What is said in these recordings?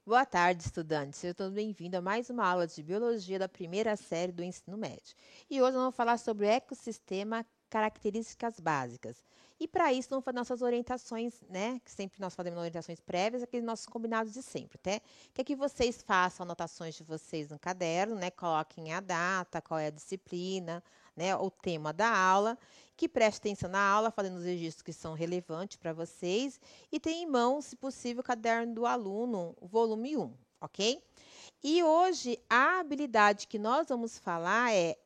Boa tarde, estudantes. Sejam todos bem-vindos a mais uma aula de Biologia da primeira série do ensino médio. E hoje nós vamos falar sobre o ecossistema, características básicas. E para isso, vamos fazer nossas orientações, né? Que sempre nós fazemos orientações prévias, aqueles nossos combinados de sempre, tá? Quer que vocês façam anotações de vocês no caderno, né? Coloquem a data, qual é a disciplina, né? O tema da aula. Que preste atenção na aula, fazendo os registros que são relevantes para vocês. E tenha em mão, se possível, o caderno do aluno, o volume 1, ok? E hoje, a habilidade que nós vamos falar é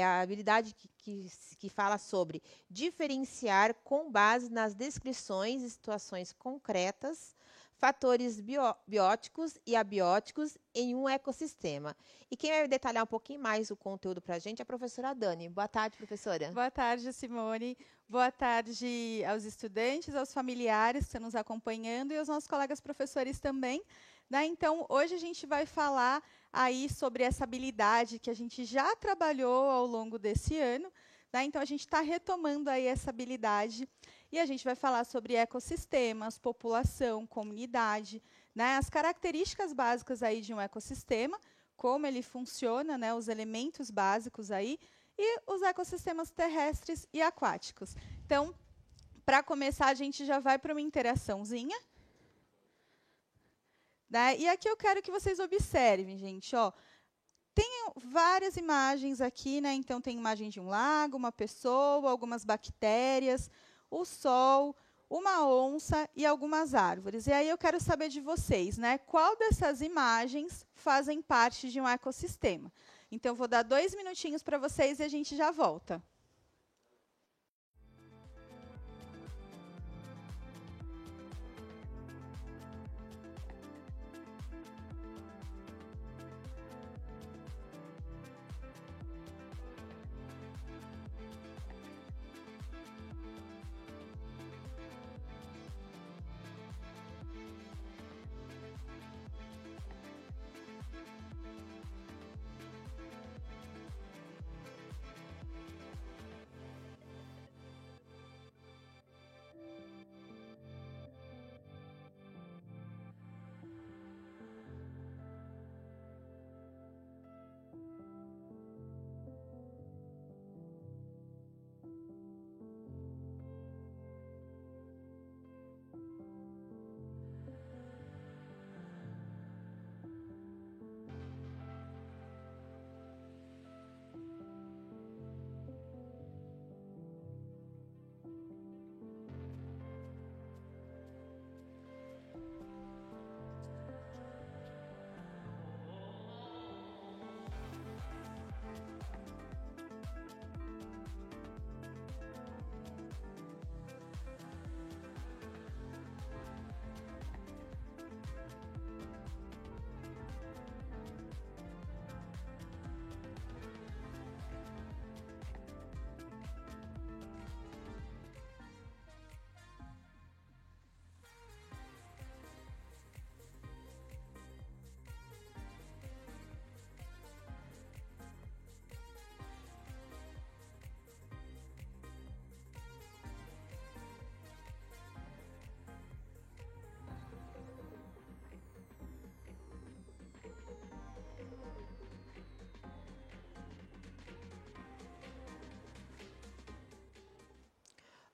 a habilidade que fala sobre diferenciar com base nas descrições e situações concretas fatores bióticos e abióticos em um ecossistema. E quem vai detalhar um pouquinho mais o conteúdo para a gente é a professora Dani. Boa tarde, professora. Boa tarde, Simone. Boa tarde aos estudantes, aos familiares que estão nos acompanhando e aos nossos colegas professores também. Então, hoje a gente vai falar aí sobre essa habilidade que a gente já trabalhou ao longo desse ano. Então, a gente está retomando aí essa habilidade e a gente vai falar sobre ecossistemas, população, comunidade, as características básicas aí de um ecossistema, como ele funciona, os elementos básicos aí, e os ecossistemas terrestres e aquáticos. Então, para começar, a gente já vai para uma interaçãozinha. E aqui eu quero que vocês observem, gente. Tem várias imagens aqui, então tem imagem de um lago, uma pessoa, algumas bactérias, o sol, uma onça e algumas árvores. E aí eu quero saber de vocês, qual dessas imagens fazem parte de um ecossistema? Então, vou dar 2 minutinhos para vocês e a gente já volta.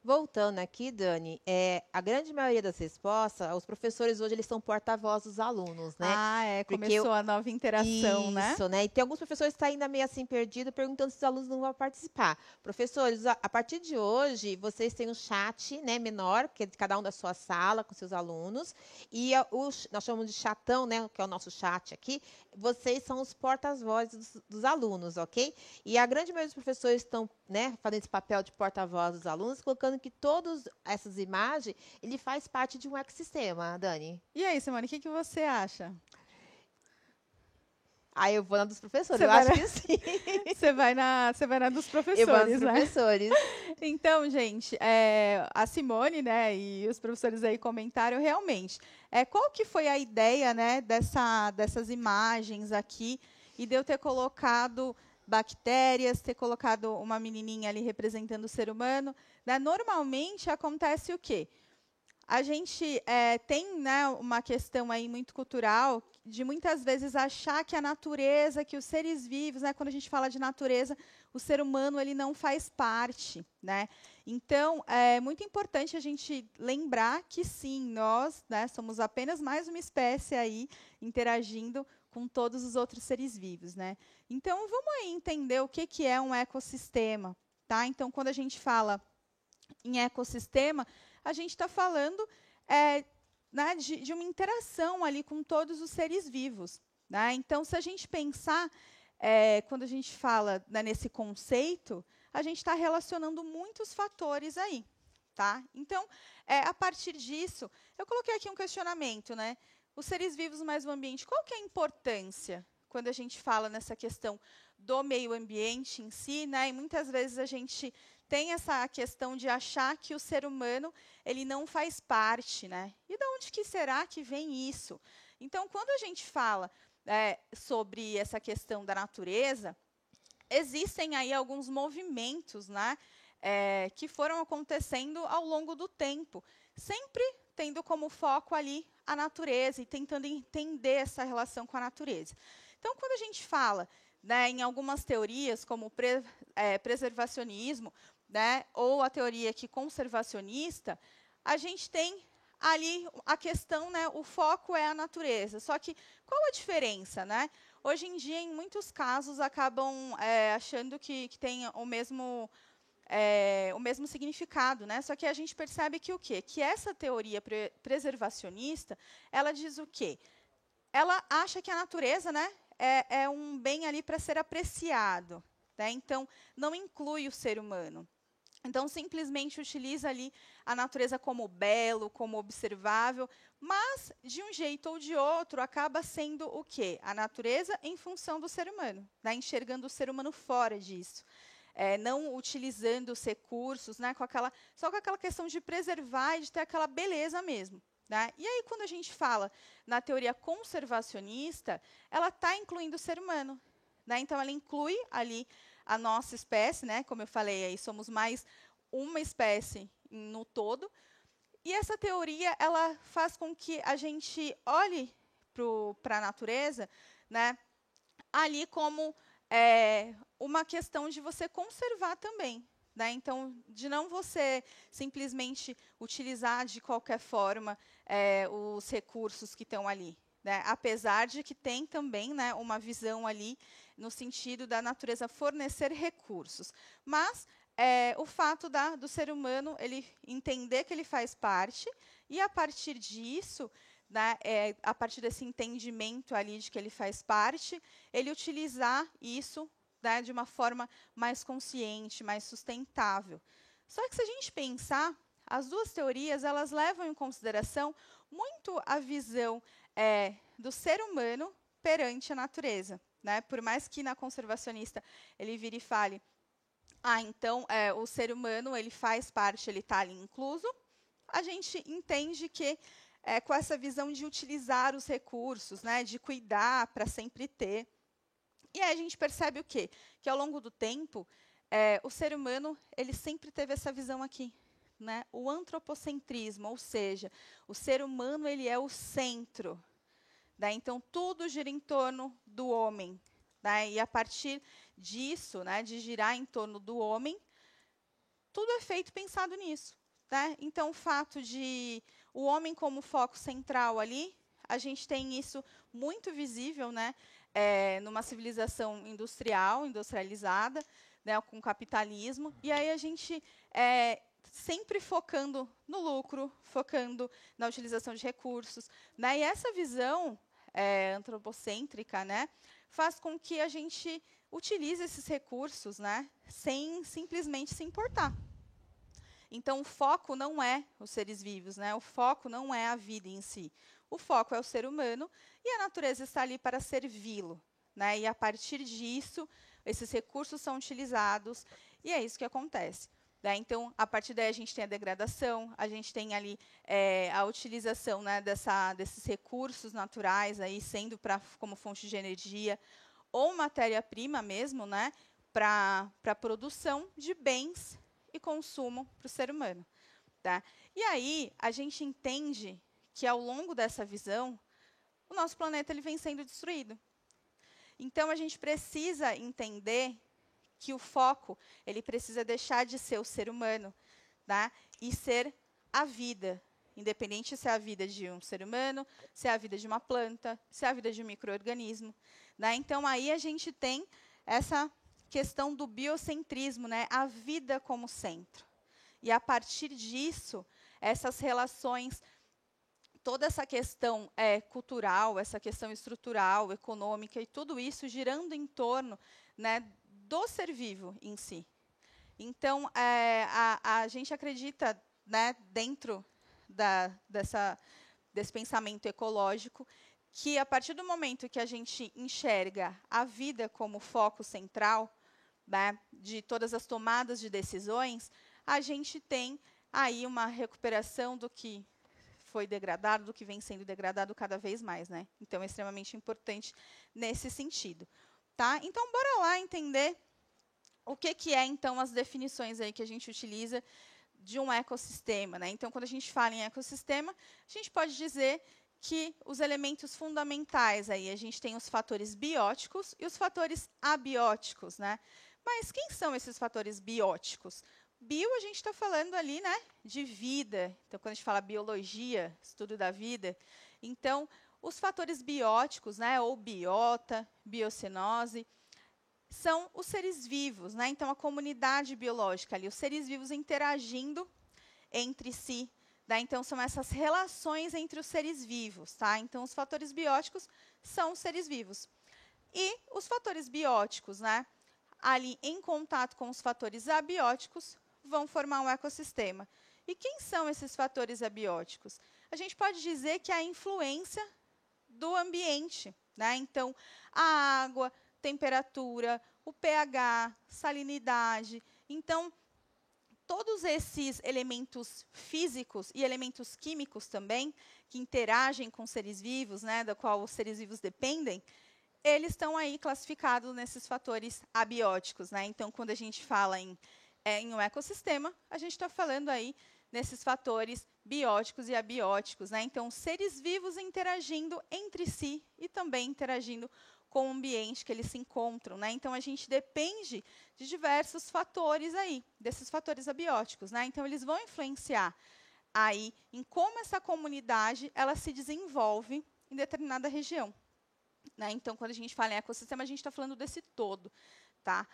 Voltando aqui, Dani, a grande maioria das respostas, os professores hoje eles são porta-voz dos alunos, né? Começou a nova interação, Isso, né? E tem alguns professores que estão ainda meio assim perdidos, perguntando se os alunos não vão participar. Professores, a partir de hoje, vocês têm um chat, né, menor, que é de cada um da sua sala, com seus alunos, e nós chamamos de chatão, né, que é o nosso chat aqui. Vocês são os porta-vozes dos alunos, ok? E a grande maioria dos professores estão, né, fazendo esse papel de porta-voz dos alunos, colocando que todas essas imagens, ele faz parte de um ecossistema, Dani. E aí, Simone, o que você acha? Aí eu vou na dos professores, eu acho que sim. Você vai na dos professores, eu vou nos professores. Então, gente, a Simone, e os professores aí comentaram realmente. Qual que foi a ideia, dessas imagens aqui e de eu ter colocado bactérias, ter colocado uma menininha ali representando o ser humano? Normalmente acontece o quê? A gente tem, né, uma questão aí muito cultural de muitas vezes achar que a natureza, que os seres vivos, né, quando a gente fala de natureza, o ser humano ele não faz parte, né? Então é muito importante a gente lembrar que sim, nós, né, somos apenas mais uma espécie aí interagindo com todos os outros seres vivos, né? Então vamos aí entender o que que é um ecossistema, tá? Então quando a gente fala em ecossistema, a gente está falando né, de uma interação ali com todos os seres vivos. Né? Então, se a gente pensar, quando a gente fala, né, nesse conceito, a gente está relacionando muitos fatores aí. Tá? Então, a partir disso, eu coloquei aqui um questionamento. Né? Os seres vivos mais o ambiente, qual que é a importância quando a gente fala nessa questão do meio ambiente em si? Né? E muitas vezes a gente tem essa questão de achar que o ser humano ele não faz parte, né? E de onde que será que vem isso? Então, quando a gente fala sobre essa questão da natureza, existem aí alguns movimentos, né, que foram acontecendo ao longo do tempo, sempre tendo como foco ali a natureza e tentando entender essa relação com a natureza. Então, quando a gente fala, né, em algumas teorias, como o preservacionismo, né, ou a teoria aqui conservacionista, a gente tem ali a questão, né, o foco é a natureza. Só que qual a diferença, né? Hoje em dia, em muitos casos, acabam achando que tem o mesmo significado, né? Só que a gente percebe que o quê? Que essa teoria preservacionista, ela diz o quê? Ela acha que a natureza, né, é um bem ali para ser apreciado, né? Então, não inclui o ser humano. Então, simplesmente utiliza ali a natureza como belo, como observável, mas, de um jeito ou de outro, acaba sendo o quê? A natureza em função do ser humano, né? Enxergando o ser humano fora disso. Não utilizando os recursos, né? Só com aquela questão de preservar e de ter aquela beleza mesmo. Né? E aí, quando a gente fala na teoria conservacionista, ela está incluindo o ser humano. Né? Então, ela inclui ali a nossa espécie, né? Como eu falei, aí somos mais uma espécie no todo. E essa teoria ela faz com que a gente olhe para a natureza, né, ali como uma questão de você conservar também. Né? Então, de não você simplesmente utilizar de qualquer forma os recursos que estão ali. Né? Apesar de que tem também, né, uma visão ali no sentido da natureza fornecer recursos. Mas o fato do ser humano ele entender que ele faz parte e, a partir disso, né, a partir desse entendimento ali de que ele faz parte, ele utilizar isso, né, de uma forma mais consciente, mais sustentável. Só que, se a gente pensar, as duas teorias elas levam em consideração muito a visão do ser humano perante a natureza. Né? Por mais que na conservacionista ele vire e fale, então o ser humano ele faz parte, ele está ali incluso, a gente entende que com essa visão de utilizar os recursos, né, de cuidar para sempre ter. E aí a gente percebe o quê? Que ao longo do tempo, o ser humano ele sempre teve essa visão aqui. Né? O antropocentrismo, ou seja, o ser humano ele é o centro. Né? Então, tudo gira em torno do homem. Né? E a partir disso, né, de girar em torno do homem, tudo é feito pensado nisso. Né? Então, o fato de o homem como foco central ali, a gente tem isso muito visível, né, numa civilização industrializada, né, com capitalismo. E aí a gente sempre focando no lucro, focando na utilização de recursos. Né? E essa visão antropocêntrica, né, faz com que a gente utilize esses recursos, né, sem simplesmente se importar. Então, o foco não é os seres vivos, né? O foco não é a vida em si. O foco é o ser humano e a natureza está ali para servi-lo. Né? E, a partir disso, esses recursos são utilizados e é isso que acontece. Né? Então, a partir daí, a gente tem a degradação, a gente tem ali a utilização, né, desses recursos naturais, aí, sendo como fonte de energia ou matéria-prima mesmo, né, para a produção de bens e consumo para o ser humano. Tá? E aí, a gente entende que, ao longo dessa visão, o nosso planeta ele vem sendo destruído. Então, a gente precisa entender que o foco ele precisa deixar de ser o ser humano, tá? E ser a vida, independente se é a vida de um ser humano, se é a vida de uma planta, se é a vida de um micro-organismo. Né? Então, aí a gente tem essa questão do biocentrismo, né? A vida como centro. E, a partir disso, essas relações, toda essa questão cultural, essa questão estrutural, econômica, e tudo isso girando em torno, né, do ser vivo em si. Então, a gente acredita, né, dentro desse pensamento ecológico, que, a partir do momento que a gente enxerga a vida como foco central, né, de todas as tomadas de decisões, a gente tem aí uma recuperação do que foi degradado, do que vem sendo degradado cada vez mais. Né? Então, é extremamente importante nesse sentido. Tá? Então, bora lá entender o que é, então, as definições aí que a gente utiliza de um ecossistema. Né? Então, quando a gente fala em ecossistema, a gente pode dizer que os elementos fundamentais, aí, a gente tem os fatores bióticos e os fatores abióticos. Né? Mas quem são esses fatores bióticos? Bio, a gente está falando ali, né, de vida. Então, quando a gente fala biologia, estudo da vida, então, os fatores bióticos, né, ou biota, biocenose, são os seres vivos. Né? Então, a comunidade biológica ali, os seres vivos interagindo entre si. Né? Então, são essas relações entre os seres vivos. Tá? Então, os fatores bióticos são os seres vivos. E os fatores bióticos, né, ali em contato com os fatores abióticos, vão formar um ecossistema. E quem são esses fatores abióticos? A gente pode dizer que é a influência do ambiente. Né? Então, a água, temperatura, o pH, salinidade. Então, todos esses elementos físicos e elementos químicos também, que interagem com seres vivos, né, da qual os seres vivos dependem, eles estão aí classificados nesses fatores abióticos. Né? Então, quando a gente fala em um ecossistema, a gente está falando aí nesses fatores bióticos e abióticos. Né? Então, seres vivos interagindo entre si e também interagindo com o ambiente que eles se encontram. Né? Então, a gente depende de diversos fatores aí, desses fatores abióticos. Né? Então, eles vão influenciar aí em como essa comunidade ela se desenvolve em determinada região. Né? Então, quando a gente fala em ecossistema, a gente está falando desse todo. Tá?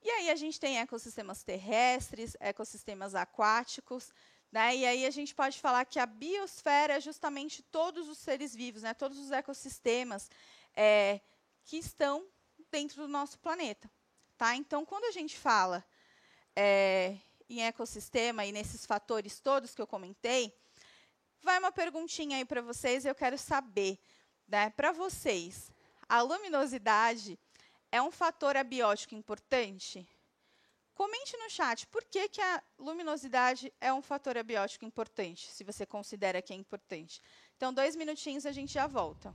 E aí a gente tem ecossistemas terrestres, ecossistemas aquáticos. Né? E aí a gente pode falar que a biosfera é justamente todos os seres vivos, né? Todos os ecossistemas que estão dentro do nosso planeta. Tá? Então, quando a gente fala em ecossistema e nesses fatores todos que eu comentei, vai uma perguntinha aí para vocês, eu quero saber, né, para vocês, a luminosidade é um fator abiótico importante? Comente no chat por que a luminosidade é um fator abiótico importante, se você considera que é importante. Então, 2 minutinhos e a gente já volta.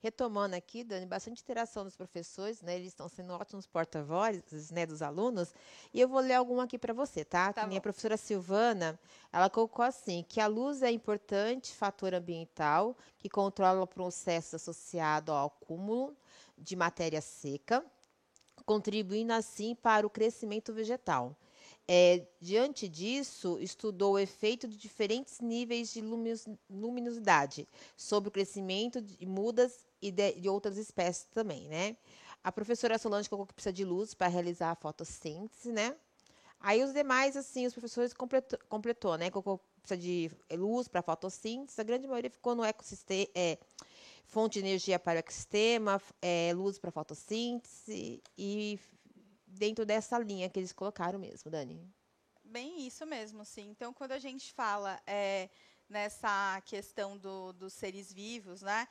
retomando aqui, Dani, bastante interação dos professores, né? Eles estão sendo ótimos porta-vozes, né, dos alunos. E eu vou ler alguma aqui para você, tá? Tá Que nem a bom. professora Silvana, ela colocou assim, que a luz é importante fator ambiental que controla o processo associado ao acúmulo de matéria seca, contribuindo assim para o crescimento vegetal. Diante disso, estudou o efeito de diferentes níveis de luminosidade sobre o crescimento de mudas e de outras espécies também, né? A professora Solange colocou que precisa de luz para realizar a fotossíntese, né? Aí os demais, assim, os professores completou, né? Colocou que precisa de luz para fotossíntese, a grande maioria ficou no ecossistema, fonte de energia para o ecossistema, luz para fotossíntese e dentro dessa linha que eles colocaram mesmo, Dani. Bem isso mesmo, sim. Então, quando a gente fala nessa questão dos seres vivos, né,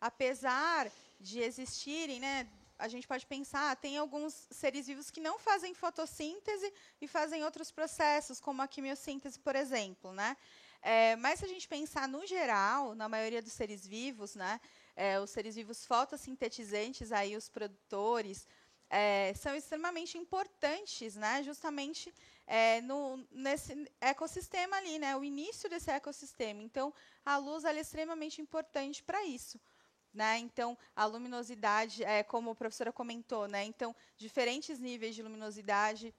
apesar de existirem, né, a gente pode pensar, tem alguns seres vivos que não fazem fotossíntese e fazem outros processos, como a quimiossíntese, por exemplo, né? Mas se a gente pensar no geral, na maioria dos seres vivos, né, os seres vivos fotossintetizantes, aí os produtores, são extremamente importantes, né, justamente nesse ecossistema ali, né, o início desse ecossistema. Então, a luz ela é extremamente importante para isso. Né? Então, a luminosidade, como a professora comentou, né? Então, diferentes níveis de luminosidade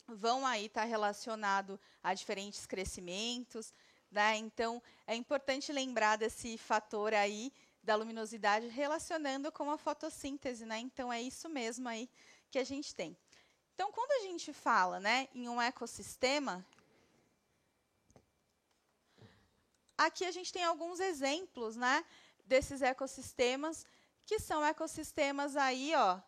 vão aí estar relacionados a diferentes crescimentos. Né? Então, é importante lembrar desse fator aí da luminosidade relacionando com a fotossíntese. Né? Então, é isso mesmo aí que a gente tem. Então, quando a gente fala, né, em um ecossistema, aqui a gente tem alguns exemplos, né, desses ecossistemas, que são ecossistemas aí, ó,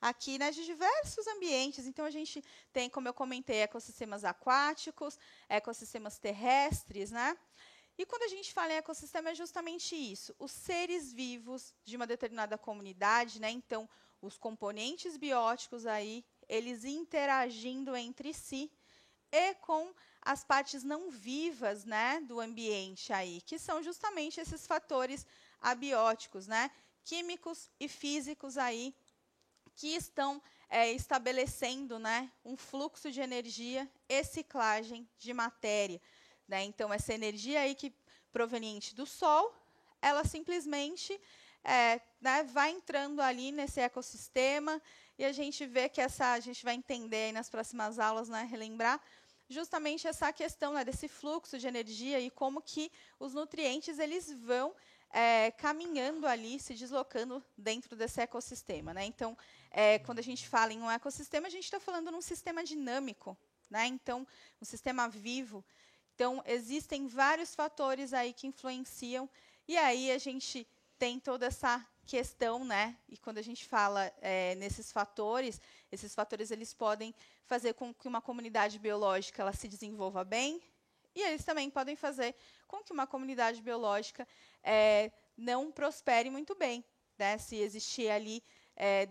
aqui, né, de diversos ambientes. Então, a gente tem, como eu comentei, ecossistemas aquáticos, ecossistemas terrestres, né? E quando a gente fala em ecossistema, é justamente isso, os seres vivos de uma determinada comunidade, né? Então, os componentes bióticos aí, eles interagindo entre si e com as partes não vivas, né, do ambiente aí, que são justamente esses fatores abióticos, né, químicos e físicos aí, que estão estabelecendo, né, um fluxo de energia e ciclagem de matéria. Né? Então, essa energia aí que proveniente do Sol, ela simplesmente né, vai entrando ali nesse ecossistema e a gente vê que a gente vai entender aí nas próximas aulas, né, relembrar justamente essa questão, né, desse fluxo de energia e como que os nutrientes eles vão caminhando ali, se deslocando dentro desse ecossistema. Né? Então, quando a gente fala em um ecossistema, a gente está falando num sistema dinâmico, né? Então, um sistema vivo. Então, existem vários fatores aí que influenciam, e aí a gente tem toda essa questão, né? E quando a gente fala nesses fatores, esses fatores eles podem fazer com que uma comunidade biológica ela se desenvolva bem, e eles também podem fazer com que uma comunidade biológica não prospere muito bem, né? Se existir ali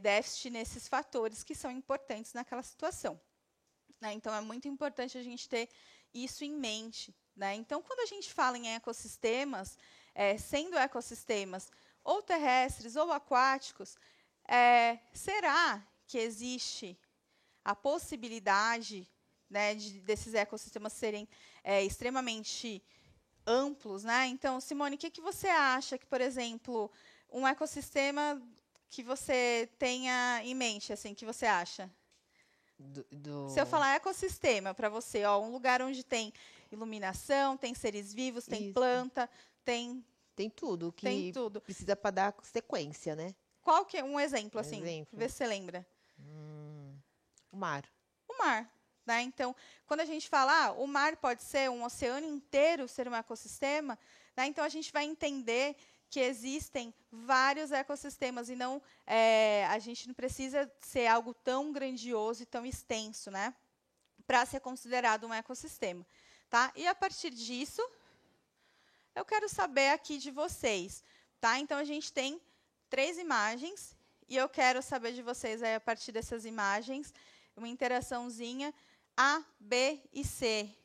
déficit nesses fatores que são importantes naquela situação. Né? Então, é muito importante a gente ter isso em mente. Né? Então, quando a gente fala em ecossistemas, sendo ecossistemas ou terrestres ou aquáticos, será que existe a possibilidade, né, desses ecossistemas serem extremamente amplos? Né? Então, Simone, o que você acha que, por exemplo, um ecossistema que você tenha em mente, assim, que você acha? Se eu falar ecossistema para você, ó, um lugar onde tem iluminação, tem seres vivos, tem Isso. planta, tem tudo que tem tudo. precisa para dar sequência, né? Qual que é um exemplo assim? Vê se você lembra. O mar. O mar. Né? Então, quando a gente fala, o mar pode ser um oceano inteiro ser um ecossistema, né? Então a gente vai entender que existem vários ecossistemas e não a gente não precisa ser algo tão grandioso e tão extenso, né, para ser considerado um ecossistema, tá? E a partir disso, eu quero saber aqui de vocês, tá? Então a gente tem 3 imagens e eu quero saber de vocês aí, a partir dessas imagens, uma interaçãozinha A, B e C.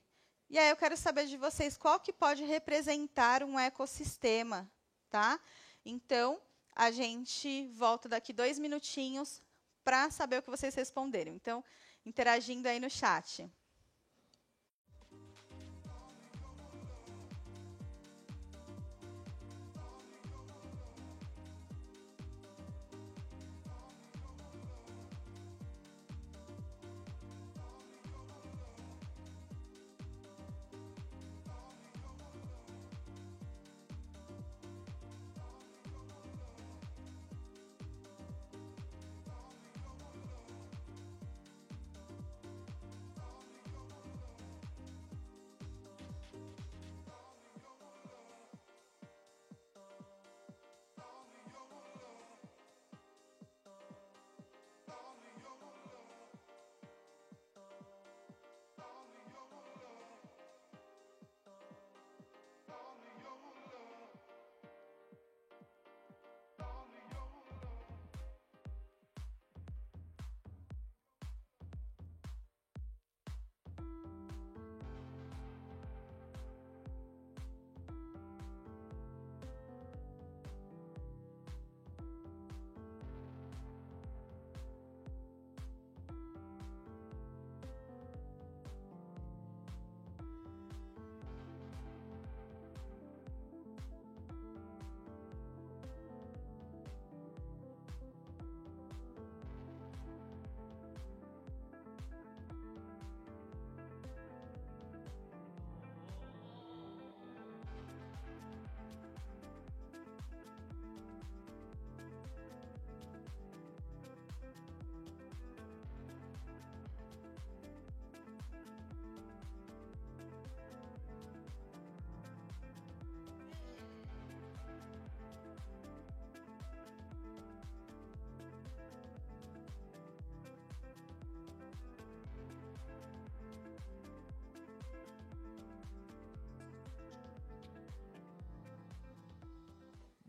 E aí eu quero saber de vocês qual que pode representar um ecossistema. Tá? Então, a gente volta daqui 2 minutinhos para saber o que vocês responderam. Então, interagindo aí no chat.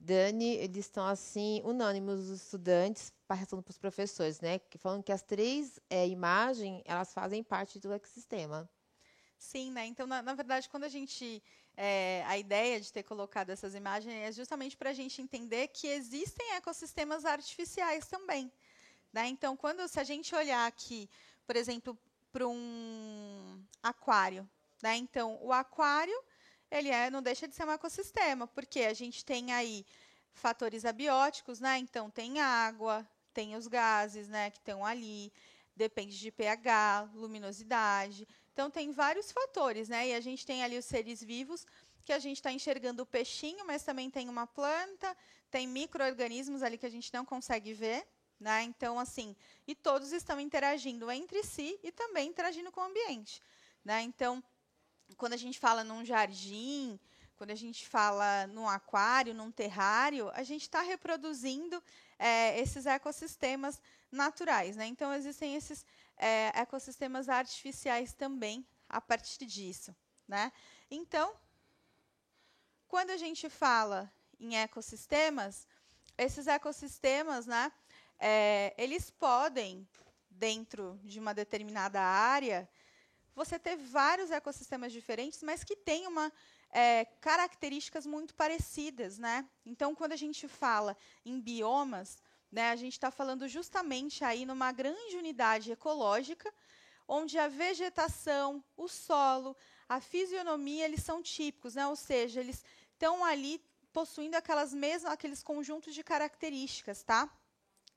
Dani, eles estão assim, unânimes os estudantes, passando para os professores, né? Falando que as três imagens, elas fazem parte do ecossistema. Sim, né? Então, na verdade, quando a gente. A ideia de ter colocado essas imagens é justamente para a gente entender que existem ecossistemas artificiais também. Né? Então, se a gente olhar aqui, por exemplo, para um aquário, né? Então, o aquário ele não deixa de ser um ecossistema, porque a gente tem aí fatores abióticos, né? Então, tem água, tem os gases, né, que estão ali, depende de pH, luminosidade. Então, tem vários fatores, né? E a gente tem ali os seres vivos, que a gente está enxergando o peixinho, mas também tem uma planta, tem micro-organismos ali que a gente não consegue ver, né? Então, assim, e todos estão interagindo entre si e também interagindo com o ambiente, né? Então, quando a gente fala num jardim, quando a gente fala num aquário, num terrário, a gente está reproduzindo esses ecossistemas naturais, né? Então, existem esses ecossistemas artificiais também a partir disso, né? Então, quando a gente fala em ecossistemas, esses ecossistemas, né, eles podem, dentro de uma determinada área, você ter vários ecossistemas diferentes, mas que têm características muito parecidas, né? Então, quando a gente fala em biomas, né, a gente está falando justamente aí numa grande unidade ecológica, onde a vegetação, o solo, a fisionomia, eles são típicos, né? Ou seja, eles estão ali possuindo aqueles conjuntos de características, tá?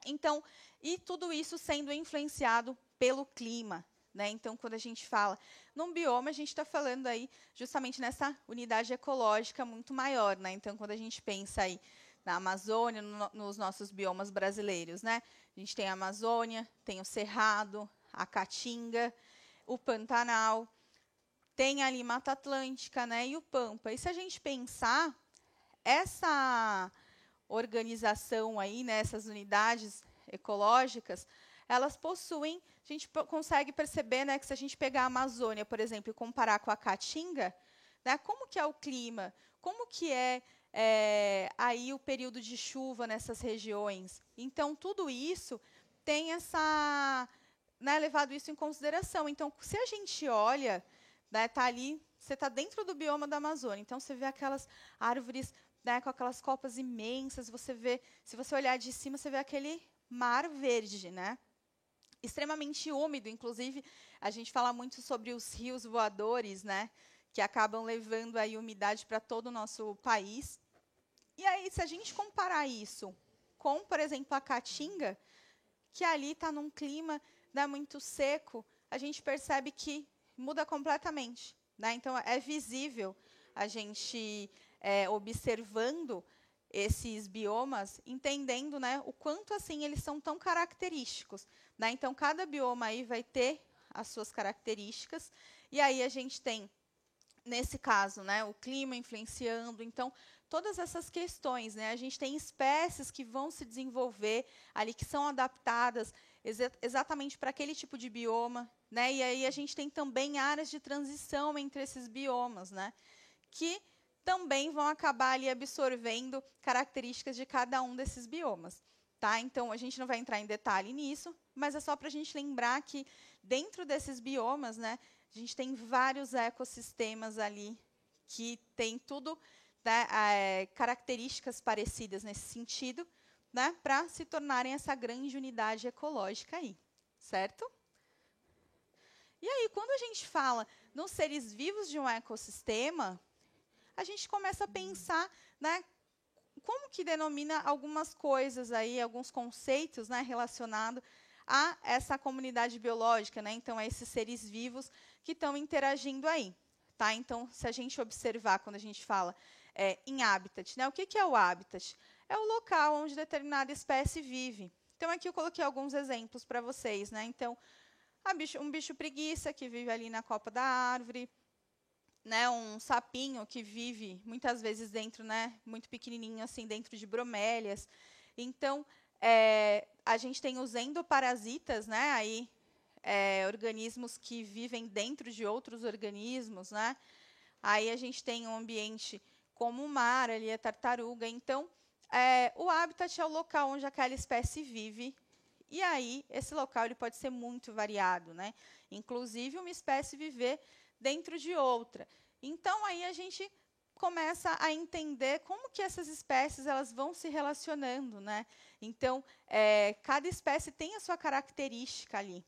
Então, e tudo isso sendo influenciado pelo clima, né? Então, quando a gente fala num bioma, a gente está falando aí justamente nessa unidade ecológica muito maior, né? Então, quando a gente pensa aí na Amazônia, nos nossos biomas brasileiros, né? A gente tem a Amazônia, tem o Cerrado, a Caatinga, o Pantanal, tem ali Mata Atlântica, né? E o Pampa. E se a gente pensar, essa organização aí, né, essas unidades ecológicas, elas possuem, a gente consegue perceber, né, que se a gente pegar a Amazônia, por exemplo, e comparar com a Caatinga, né, como que é o clima, como que aí o período de chuva nessas regiões. Então, tudo isso tem levado isso em consideração. Então, se a gente olha, né, tá ali, você está dentro do bioma da Amazônia, então você vê aquelas árvores né, com aquelas copas imensas, você vê, se você olhar de cima, você vê aquele mar verde, né? Extremamente úmido, inclusive, a gente fala muito sobre os rios voadores, né, que acabam levando aí umidade para todo o nosso país. E aí, se a gente comparar isso com, por exemplo, a Caatinga, que ali está num clima, né, muito seco, a gente percebe que muda completamente, né? Então, é visível a gente observando esses biomas, entendendo, né, o quanto assim eles são tão característicos, né? Então, cada bioma aí vai ter as suas características, e aí a gente tem, nesse caso, né, o clima influenciando. Então, todas essas questões, né, a gente tem espécies que vão se desenvolver ali, que são adaptadas exatamente para aquele tipo de bioma, né? E aí a gente tem também áreas de transição entre esses biomas, né, que também vão acabar ali absorvendo características de cada um desses biomas. Tá? Então, a gente não vai entrar em detalhe nisso, mas é só para a gente lembrar que, dentro desses biomas, né, a gente tem vários ecossistemas ali que têm tudo, né, características parecidas nesse sentido, né, para se tornarem essa grande unidade ecológica aí, certo? E aí, quando a gente fala nos seres vivos de um ecossistema, a gente começa a pensar, né, como que denomina algumas coisas aí, alguns conceitos, né, relacionados a essa comunidade biológica, né? Então, a esses seres vivos que estão interagindo aí, tá? Então, se a gente observar, quando a gente fala em habitat, né, o que é o habitat? É o local onde determinada espécie vive. Então, aqui eu coloquei alguns exemplos para vocês, né? Então, um bicho preguiça que vive ali na copa da árvore, né, um sapinho que vive muitas vezes dentro, né, muito pequenininho assim, dentro de bromélias. Então, a gente tem os endoparasitas, né, aí, organismos que vivem dentro de outros organismos, né. Aí a gente tem um ambiente como o mar, ali a tartaruga. Então, o habitat é o local onde aquela espécie vive. E aí, esse local ele pode ser muito variado, né? Inclusive, uma espécie viver dentro de outra. Então, aí a gente começa a entender como que essas espécies elas vão se relacionando, né? Então, cada espécie tem a sua característica ali,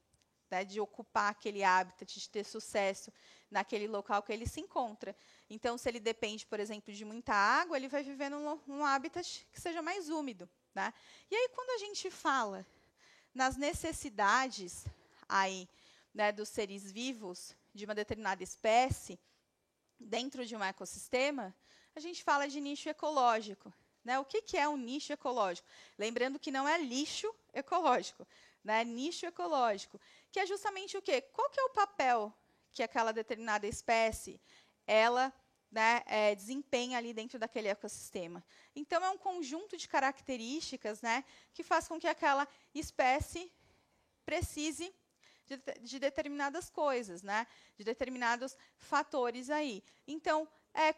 né, de ocupar aquele habitat, de ter sucesso naquele local que ele se encontra. Então, se ele depende, por exemplo, de muita água, ele vai viver num habitat que seja mais úmido, né? E aí, quando a gente fala nas necessidades aí, né, dos seres vivos de uma determinada espécie dentro de um ecossistema, a gente fala de nicho ecológico, né? O que é um nicho ecológico? Lembrando que não é lixo ecológico, né? Nicho ecológico, que é justamente o quê? Qual que é o papel que aquela determinada espécie ela, né, desempenha ali dentro daquele ecossistema? Então, é um conjunto de características, né, que faz com que aquela espécie precise de determinadas coisas, né, de determinados fatores aí. Então,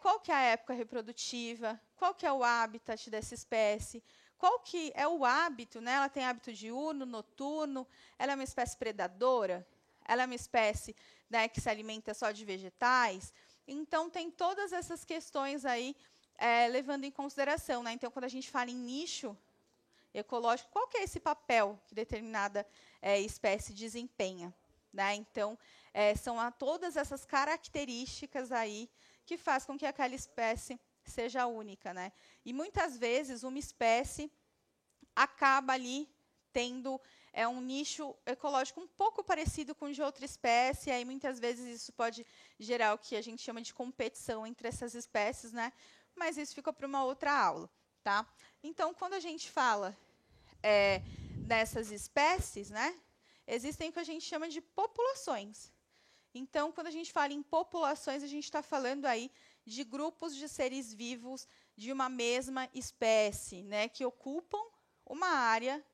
qual que é a época reprodutiva? Qual que é o habitat dessa espécie? Qual que é o hábito? Né? Ela tem hábito diurno, noturno? Ela é uma espécie predadora? Ela é uma espécie, né, que se alimenta só de vegetais? Então, tem todas essas questões aí levando em consideração, né? Então, quando a gente fala em nicho ecológico, qual que é esse papel que determinada espécie desempenha, né? Então, são todas essas características aí que faz com que aquela espécie seja única, né? E muitas vezes uma espécie acaba ali tendo um nicho ecológico um pouco parecido com o de outra espécie, aí muitas vezes isso pode gerar o que a gente chama de competição entre essas espécies, né? Mas isso fica para uma outra aula, tá? Então, quando a gente fala nessas espécies, né, existem o que a gente chama de populações. Então, quando a gente fala em populações, a gente está falando aí de grupos de seres vivos de uma mesma espécie, né, que ocupam uma área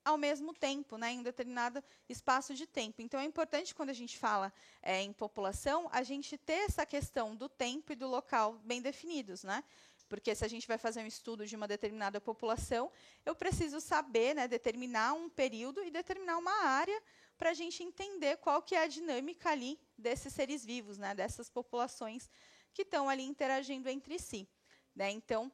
ao mesmo tempo, né, em um determinado espaço de tempo. Então, é importante, quando a gente fala em população, a gente ter essa questão do tempo e do local bem definidos, né? Porque se a gente vai fazer um estudo de uma determinada população, eu preciso saber, né, determinar um período e determinar uma área para a gente entender qual que é a dinâmica ali desses seres vivos, né, dessas populações que estão ali interagindo entre si, né? Então,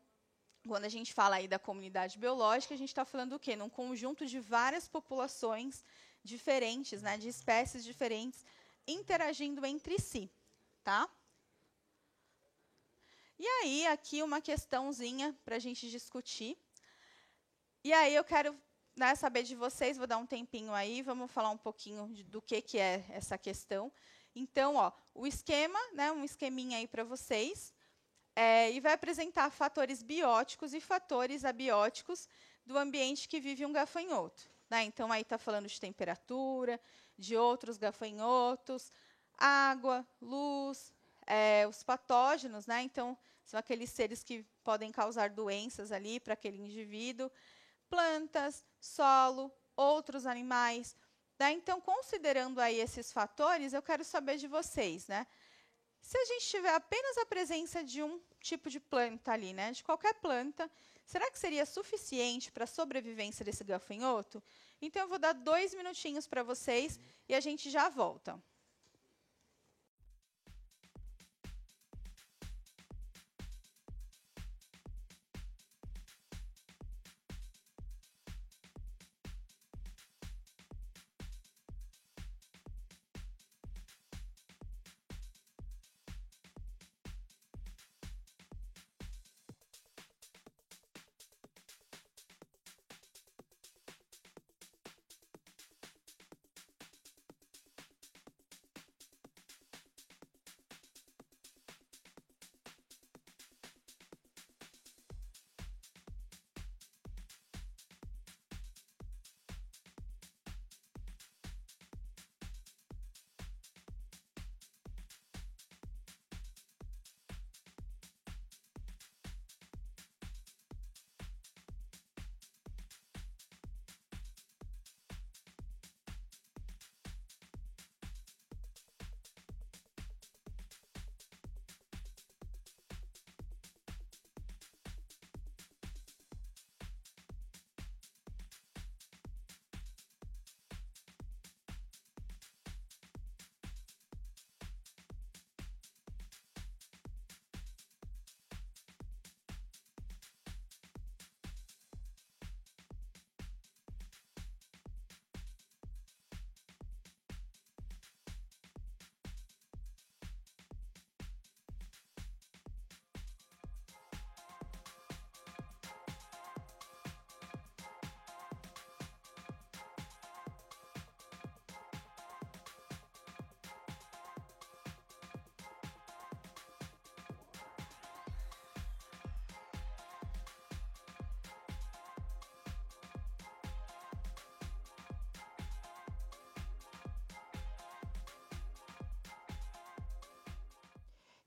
quando a gente fala aí da comunidade biológica, a gente está falando do quê? Num conjunto de várias populações diferentes, né, de espécies diferentes, interagindo entre si, tá? E aí, aqui uma questãozinha para a gente discutir. E aí eu quero, né, saber de vocês, vou dar um tempinho aí, vamos falar um pouquinho do que é essa questão. Então, ó, o esquema, né, um esqueminha aí para vocês, e vai apresentar fatores bióticos e fatores abióticos do ambiente que vive um gafanhoto. Né? Então, aí está falando de temperatura, de outros gafanhotos, água, luz, os patógenos, né? Então, são aqueles seres que podem causar doenças ali para aquele indivíduo, plantas, solo, outros animais. Né? Então, considerando aí esses fatores, eu quero saber de vocês, né? Se a gente tiver apenas a presença de um tipo de planta ali, né, de qualquer planta, será que seria suficiente para a sobrevivência desse gafanhoto? Então, eu vou dar 2 minutinhos para vocês e a gente já volta.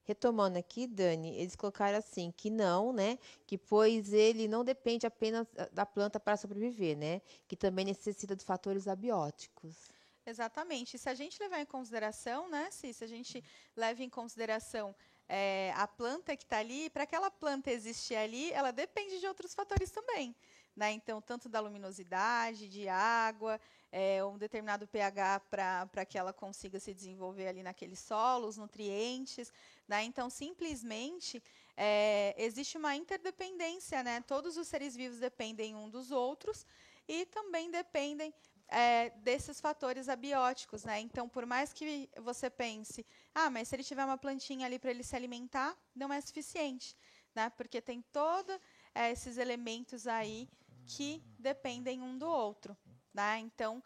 Retomando aqui, Dani, eles colocaram assim, que não, né? Que pois ele não depende apenas da planta para sobreviver, né? Que também necessita de fatores abióticos. Exatamente. Se a gente levar em consideração, né, se a gente leva em consideração a planta que está ali, para aquela planta existir ali, ela depende de outros fatores também. Né? Então, tanto da luminosidade, de água, um determinado pH para que ela consiga se desenvolver ali naquele solo, os nutrientes. Né? Então, simplesmente, existe uma interdependência. Né? Todos os seres vivos dependem um dos outros e também dependem desses fatores abióticos, né? Então, por mais que você pense, mas se ele tiver uma plantinha ali para ele se alimentar, não é suficiente, né? Porque tem todos esses elementos aí que dependem um do outro, né? Então,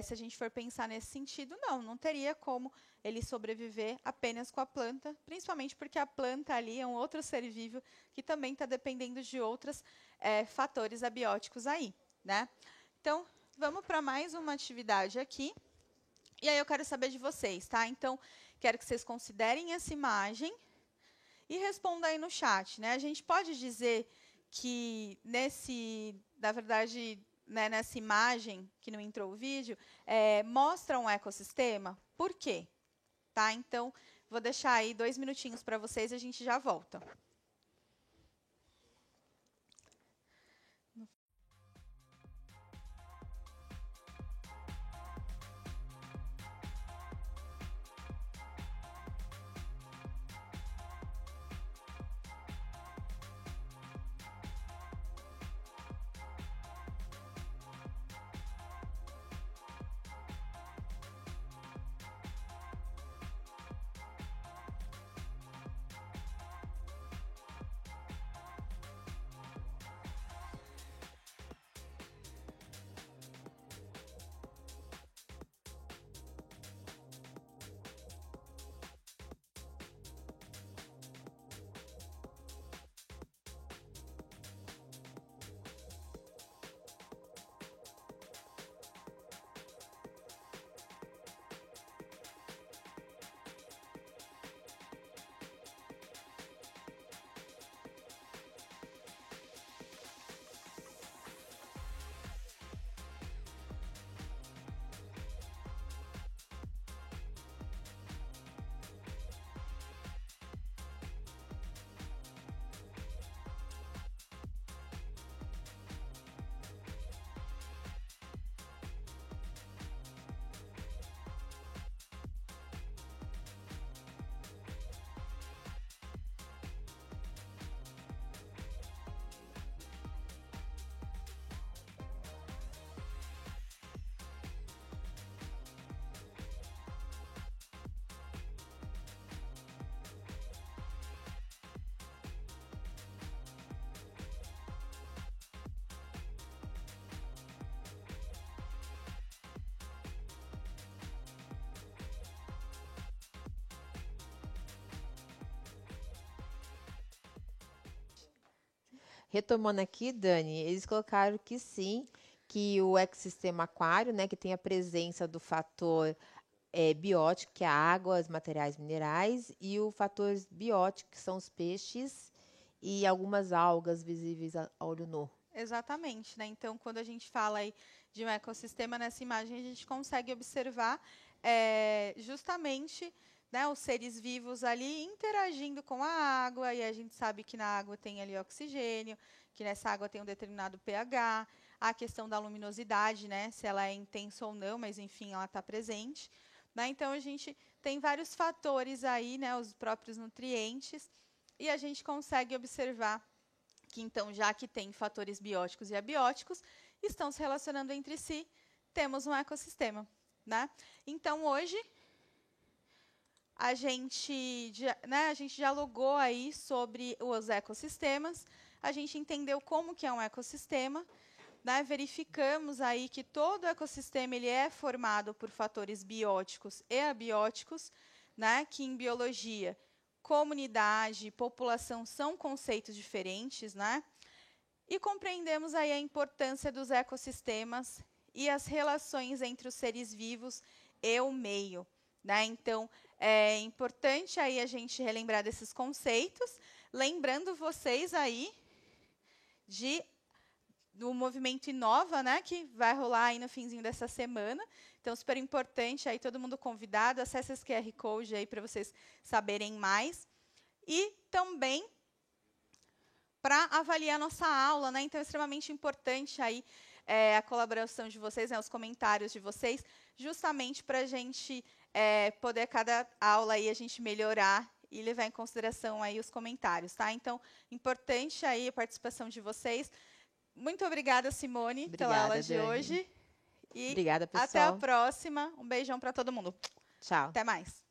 se a gente for pensar nesse sentido, não teria como ele sobreviver apenas com a planta, principalmente porque a planta ali é um outro ser vivo que também está dependendo de outros fatores abióticos aí, né? Então, vamos para mais uma atividade aqui. E aí eu quero saber de vocês, tá? Então, quero que vocês considerem essa imagem e respondam aí no chat, né? A gente pode dizer que na verdade, né, nessa imagem que não entrou o vídeo, mostra um ecossistema? Por quê? Tá? Então, vou deixar aí 2 minutinhos para vocês e a gente já volta. Retomando aqui, Dani, eles colocaram que sim, que o ecossistema aquário, né, que tem a presença do fator biótico, que é a água, os materiais minerais, e o fator biótico, que são os peixes e algumas algas visíveis a olho nu. Exatamente, né? Então, quando a gente fala aí de um ecossistema, nessa imagem a gente consegue observar justamente, né, os seres vivos ali interagindo com a água, e a gente sabe que na água tem ali oxigênio, que nessa água tem um determinado pH, a questão da luminosidade, né, se ela é intensa ou não, mas enfim, ela está presente. Né? Então, a gente tem vários fatores aí, né, os próprios nutrientes, e a gente consegue observar que, então, já que tem fatores bióticos e abióticos, estão se relacionando entre si, temos um ecossistema. Né? Então, hoje, a gente dialogou aí sobre os ecossistemas, a gente entendeu como que é um ecossistema, né? Verificamos aí que todo ecossistema ele é formado por fatores bióticos e abióticos, né? Que em biologia, comunidade e população são conceitos diferentes, né? E compreendemos aí a importância dos ecossistemas e as relações entre os seres vivos e o meio. Né? Então, é importante aí a gente relembrar desses conceitos, lembrando vocês aí do movimento Inova, né, que vai rolar aí no finzinho dessa semana. Então, super importante, aí todo mundo convidado, acesse esse QR Code aí para vocês saberem mais. E também para avaliar nossa aula, né? Então, é extremamente importante aí a colaboração de vocês, né, os comentários de vocês, justamente para a gente poder, cada aula aí, a gente melhorar e levar em consideração aí os comentários, tá? Então, importante aí a participação de vocês. Muito obrigada, Simone, pela aula de hoje. E obrigada, pessoal. Até a próxima. Um beijão para todo mundo. Tchau. Até mais.